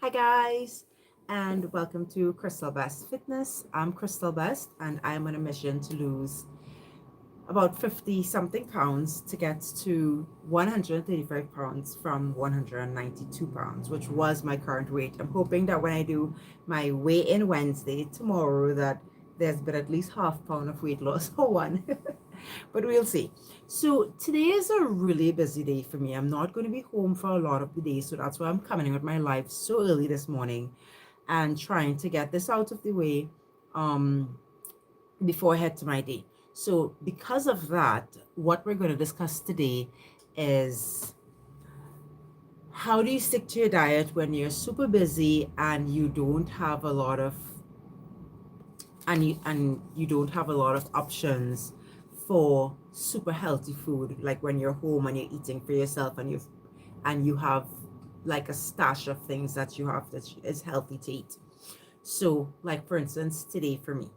Hi guys, and welcome to Crystal Best Fitness. I'm Crystal Best, and I'm on a mission to lose about 50 something pounds to get to 135 pounds from 192 pounds, which was my current weight. I'm hoping that when I do my weigh-in Wednesday tomorrow, that there's been at least half pound of weight loss or one. But we'll see. So today is a really busy day for me. I'm not going to be home for a lot of the day, so that's why I'm coming in with my life so early this morning and trying to get this out of the way before I head to my day. So because of that, what we're going to discuss today is how do you stick to your diet when you're super busy and you don't have a lot of and you don't have a lot of options for super healthy food, like when you're home and you're eating for yourself and you have like a stash of things that you have that is healthy to eat. So like for instance, today for me,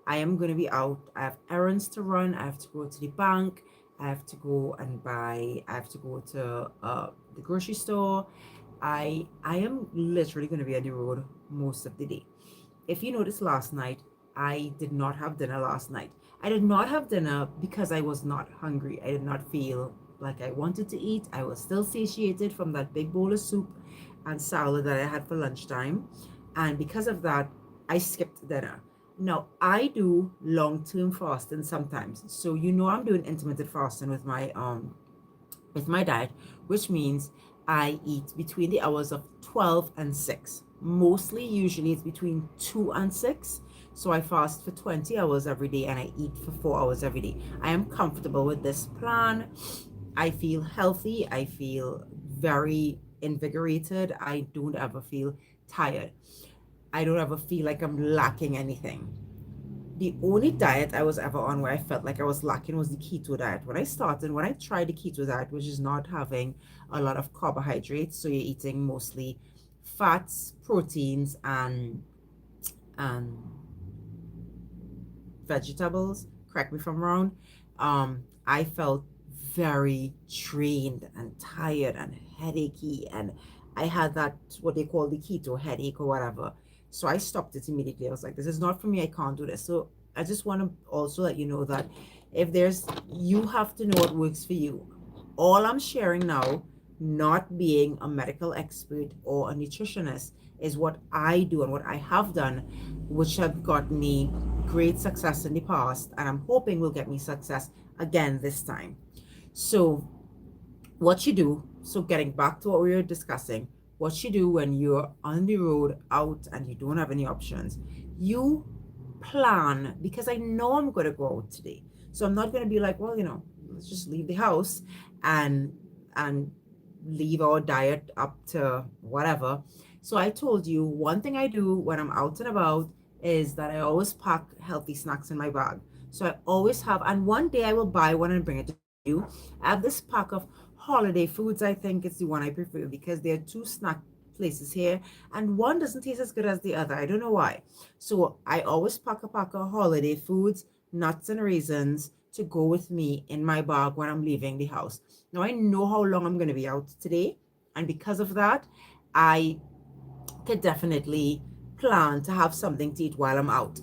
I am going to be out. I have errands to run. I have to go to the bank. I have to go to the grocery store. I am literally going to be on the road most of the day. If you noticed last night, I did not have dinner last night. I did not have dinner because I was not hungry. I did not feel like I wanted to eat. I was still satiated from that big bowl of soup and salad that I had for lunchtime. And because of that, I skipped dinner. Now, I do long-term fasting sometimes. So I'm doing intermittent fasting with my diet, which means I eat between the hours of 12 and 6. Mostly, usually, it's between 2 and 6. So I fast for 20 hours every day and I eat for 4 hours every day. I am comfortable with this plan. I feel healthy. I feel very invigorated. I don't ever feel tired. I don't ever feel like I'm lacking anything. The only diet I was ever on where I felt like I was lacking was the keto diet. When I tried the keto diet, which is not having a lot of carbohydrates, so you're eating mostly fats, proteins, and vegetables. Correct me if I'm wrong. I felt very drained and tired and headachy, and I had that what they call the keto headache or whatever. So I stopped it immediately. I was like, this is not for me. I can't do this. So I just want to also let you know that if there's, you have to know what works for you. All I'm sharing now, not being a medical expert or a nutritionist, is what I do and what I have done, which have got me great success in the past, and I'm hoping will get me success again this time. So, what you do, so getting back to what we were discussing, what you do when you're on the road out and you don't have any options, you plan, because I know I'm going to go out today. So I'm not going to be like, well, let's just leave the house and and leave our diet up to whatever. So I told you one thing I do when I'm out and about is that I always pack healthy snacks in my bag. So I always have, and one day I will buy one and bring it to you. I have this pack of holiday foods. I think it's the one I prefer because there are two snack places here, and one doesn't taste as good as the other. I don't know why. So I always pack a pack of holiday foods, nuts and raisins to go with me in my bag when I'm leaving the house. Now I know how long I'm going to be out today, and because of that, I could definitely plan to have something to eat while I'm out.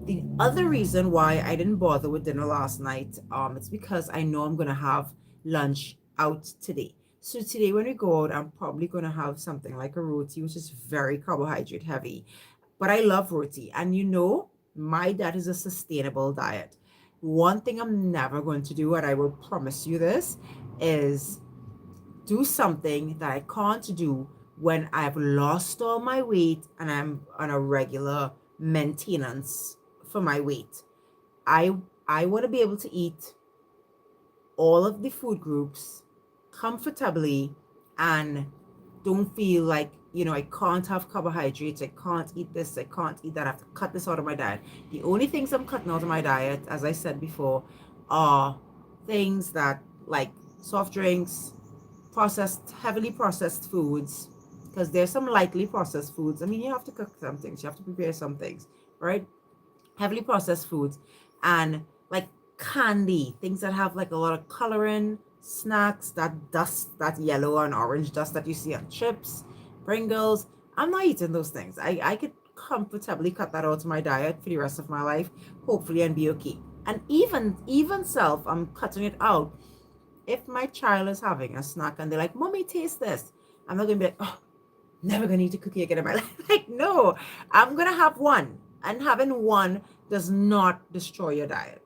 The other reason why I didn't bother with dinner last night, it's because I know I'm gonna have lunch out today. So today when we go out, I'm probably gonna have something like a roti, which is very carbohydrate heavy. But I love roti, and my diet is a sustainable diet. One thing I'm never going to do, and I will promise you this, is do something that I can't do when I've lost all my weight and I'm on a regular maintenance for my weight. I I want to be able to eat all of the food groups comfortably and don't feel like, I can't have carbohydrates, I can't eat this, I can't eat that, I have to cut this out of my diet. The only things I'm cutting out of my diet, as I said before, are things that like soft drinks, heavily processed foods, because there's some lightly processed foods. I mean, you have to cook some things, you have to prepare some things, right? Heavily processed foods, and like candy, things that have like a lot of coloring, snacks, that dust, that yellow and orange dust that you see on chips, Pringles. I'm not eating those things. I could comfortably cut that out of my diet for the rest of my life, hopefully, and be okay. And even self, I'm cutting it out. If my child is having a snack and they're like, "Mommy, taste this," I'm not gonna be like, "Oh, never gonna eat a cookie again in my life." Like, no, I'm gonna have one, and having one does not destroy your diet.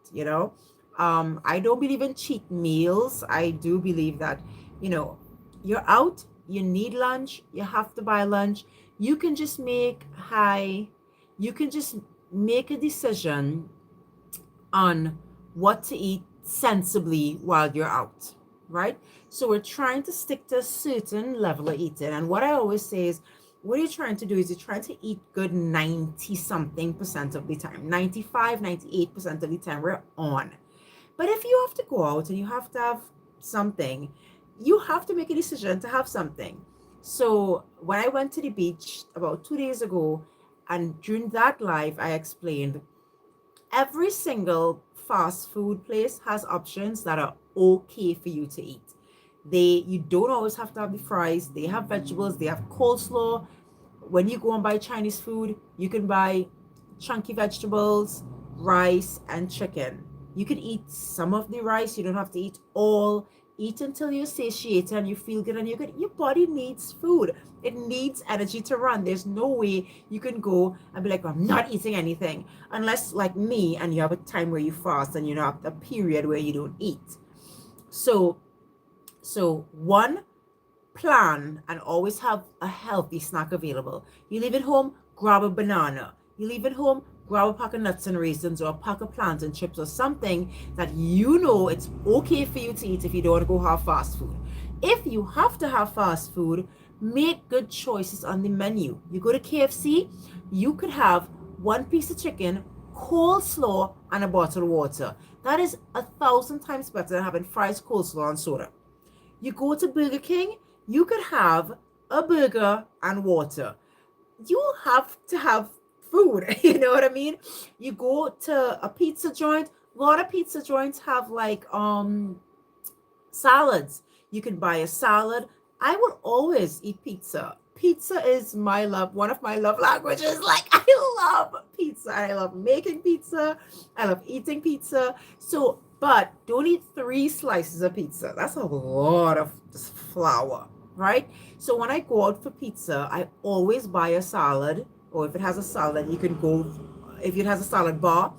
I don't believe in cheat meals. I do believe that, you know, you're out, you need lunch, you have to buy lunch. You can just make high, you can just make a decision on what to eat sensibly while you're out, right? So we're trying to stick to a certain level of eating. And what I always say is, what you're trying to do is you're trying to eat good 90 something percent of the time, 95, 98% of the time we're on. But if you have to go out and you have to have something, you have to make a decision to have something. So when I went to the beach about 2 days ago, and during that live, I explained every single fast food place has options that are okay for you to eat. You don't always have to have the fries. They have vegetables, they have coleslaw. When you go and buy Chinese food, you can buy chunky vegetables, rice, and chicken. You can eat some of the rice, you don't have to eat all. Eat until you're satiated and you feel good and you're good. Your body needs food. It needs energy to run. There's no way you can go and be like, I'm not eating anything. Unless, like me, and you have a time where you fast and you have a period where you don't eat. So one, plan and always have a healthy snack available. You leave it home, grab a banana. You leave it home, grab a pack of nuts and raisins or a pack of plantain chips or something that you know it's okay for you to eat if you don't want to go have fast food. If you have to have fast food, make good choices on the menu. You go to KFC, you could have one piece of chicken, coleslaw, and a bottle of water. That is 1,000 times better than having fries, coleslaw, and soda. You go to Burger King, you could have a burger and water. You have to have food, you know what I mean? You go to a pizza joint, a lot of pizza joints have like salads. You can buy a salad. I will always eat pizza. Pizza is my love, one of my love languages. Like, I love pizza. I love making pizza. I love eating pizza. So, but don't eat 3 slices of pizza. That's a lot of flour, right? So when I go out for pizza, I always buy a salad, or if it has a salad, you can go, if it has a salad bar,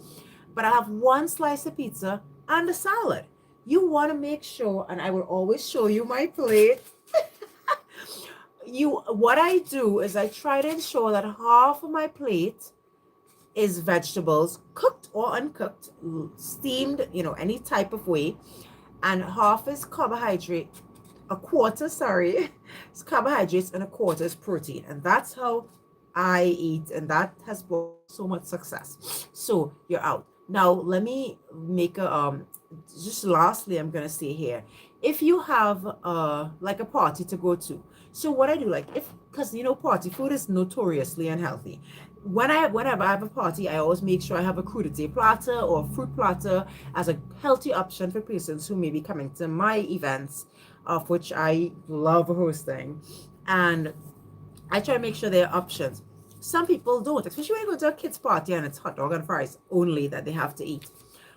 but I have 1 slice of pizza and a salad. You want to make sure, and I will always show you my plate. What I do is I try to ensure that half of my plate is vegetables, cooked or uncooked, steamed, any type of way, and half is carbohydrate, a quarter, sorry, it's carbohydrates, and a quarter is protein. And that's how I eat, and that has brought so much success. So you're out. Now let me make a just lastly, I'm gonna say here, if you have like a party to go to, so what I do, like, if, because party food is notoriously unhealthy. Whenever I have a party, I always make sure I have a crudité platter or a fruit platter as a healthy option for persons who may be coming to my events, of which I love hosting. And I try to make sure there are options. Some people don't, especially when you go to a kid's party and it's hot dog and fries only that they have to eat.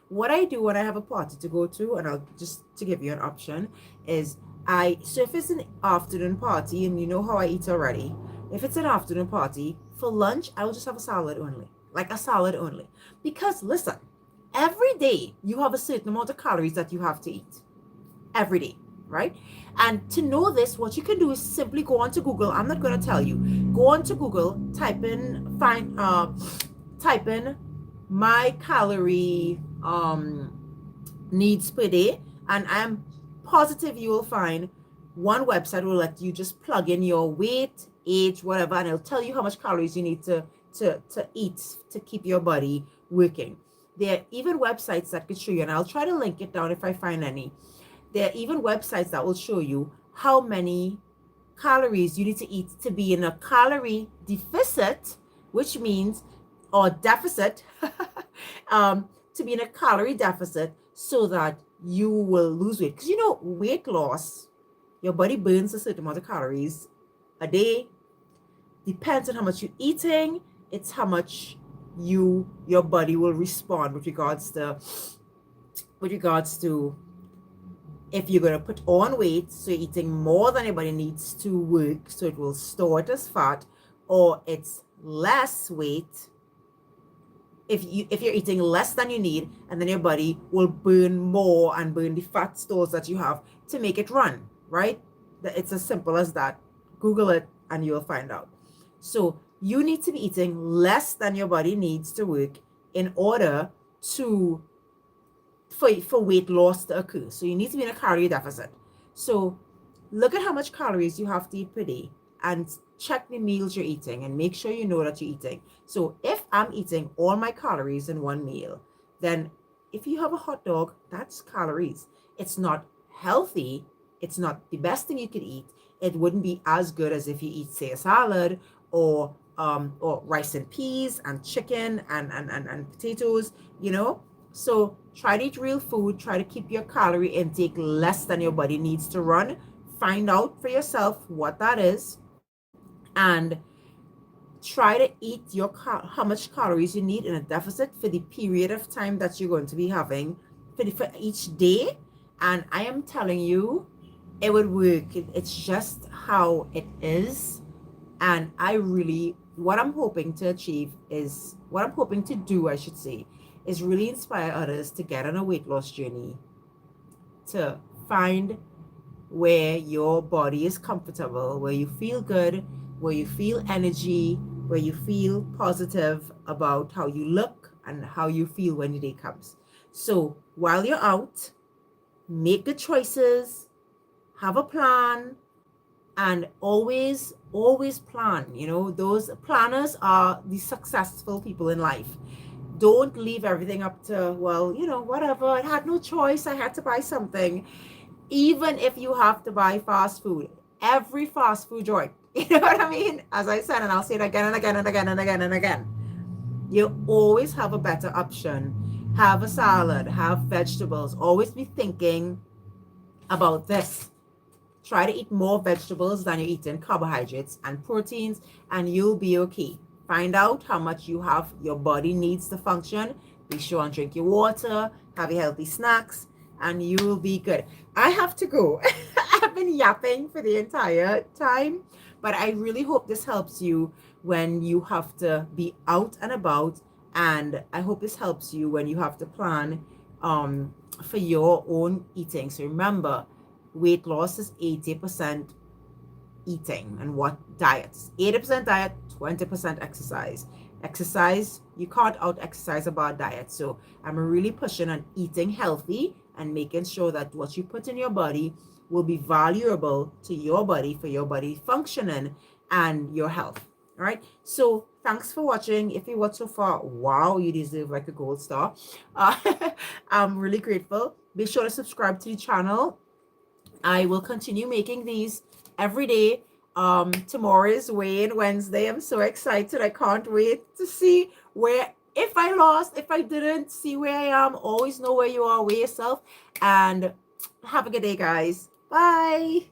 What I do when I have a party to go to, and I'll just to give you an option, is so if it's an afternoon party, and you know how I eat already, if it's an afternoon party, for lunch, I will just have a salad only, like a salad only. Because listen, every day you have a certain amount of calories that you have to eat. Every day, right? And to know this, what you can do is simply go onto Google. I'm not going to tell you. Go onto Google, type in my calorie needs per day, and I'm positive you will find one website will let you just plug in your weight, age, whatever, and it'll tell you how much calories you need to eat to keep your body working. There are even websites that could show you, and I'll try to link it down if I find any. There are even websites that will show you how many calories you need to eat to be in a calorie deficit, which means, or deficit, to be in a calorie deficit so that you will lose weight. Because weight loss, your body burns a certain amount of calories a day, depends on how much you're eating. It's how much your body will respond with regards to if you're going to put on weight, so you're eating more than your body needs to work, so it will store it as fat, or it's less weight if you're eating less than you need, and then your body will burn more and burn the fat stores that you have to make it run, right? It's as simple as that. Google it and you'll find out. So you need to be eating less than your body needs to work in order to for weight loss to occur. So you need to be in a calorie deficit. So look at how much calories you have to eat per day and check the meals you're eating and make sure you know that you're eating. So if I'm eating all my calories in one meal, then if you have a hot dog, that's calories. It's not healthy. It's not the best thing you could eat. It wouldn't be as good as if you eat, say, a salad or rice and peas and chicken and potatoes, you know. So try to eat real food. Try to keep your calorie intake less than your body needs to run. Find out for yourself what that is, and try to eat how much calories you need in a deficit for the period of time that you're going to be having for each day. And I am telling you, it would work. It's just how it is. And what I'm hoping to do, I should say, is really inspire others to get on a weight loss journey, to find where your body is comfortable, where you feel good, where you feel energy, where you feel positive about how you look and how you feel when the day comes. So while you're out, make good choices, have a plan, and always plan. You know, those planners are the successful people in life. Don't leave everything up to, well, you know, whatever, I had no choice, I had to buy something. Even if you have to buy fast food, every fast food joint, you know what I mean? As I said, and I'll say it again and again and again and again and again, you always have a better option. Have a salad, have vegetables. Always be thinking about this. Try to eat more vegetables than you're eating carbohydrates and proteins, and you'll be okay. Find out how much your body needs to function. Be sure and drink your water, have your healthy snacks, and you'll be good. I have to go. I've been yapping for the entire time, but I really hope this helps you when you have to be out and about, and I hope this helps you when you have to plan for your own eating. So remember, weight loss is 80% eating and what diets. 80% diet, 20% exercise. Exercise, you can't out exercise about diet. So I'm really pushing on eating healthy and making sure that what you put in your body will be valuable to your body for your body functioning and your health. All right. So thanks for watching. If you watched so far, wow, you deserve like a gold star. I'm really grateful. Be sure to subscribe to the channel. I will continue making these every day. Tomorrow is weigh-in Wednesday. I'm so excited. I can't wait to see if I lost, if I didn't, see where I am. Always know where you are, weigh yourself, and have a good day, guys. Bye.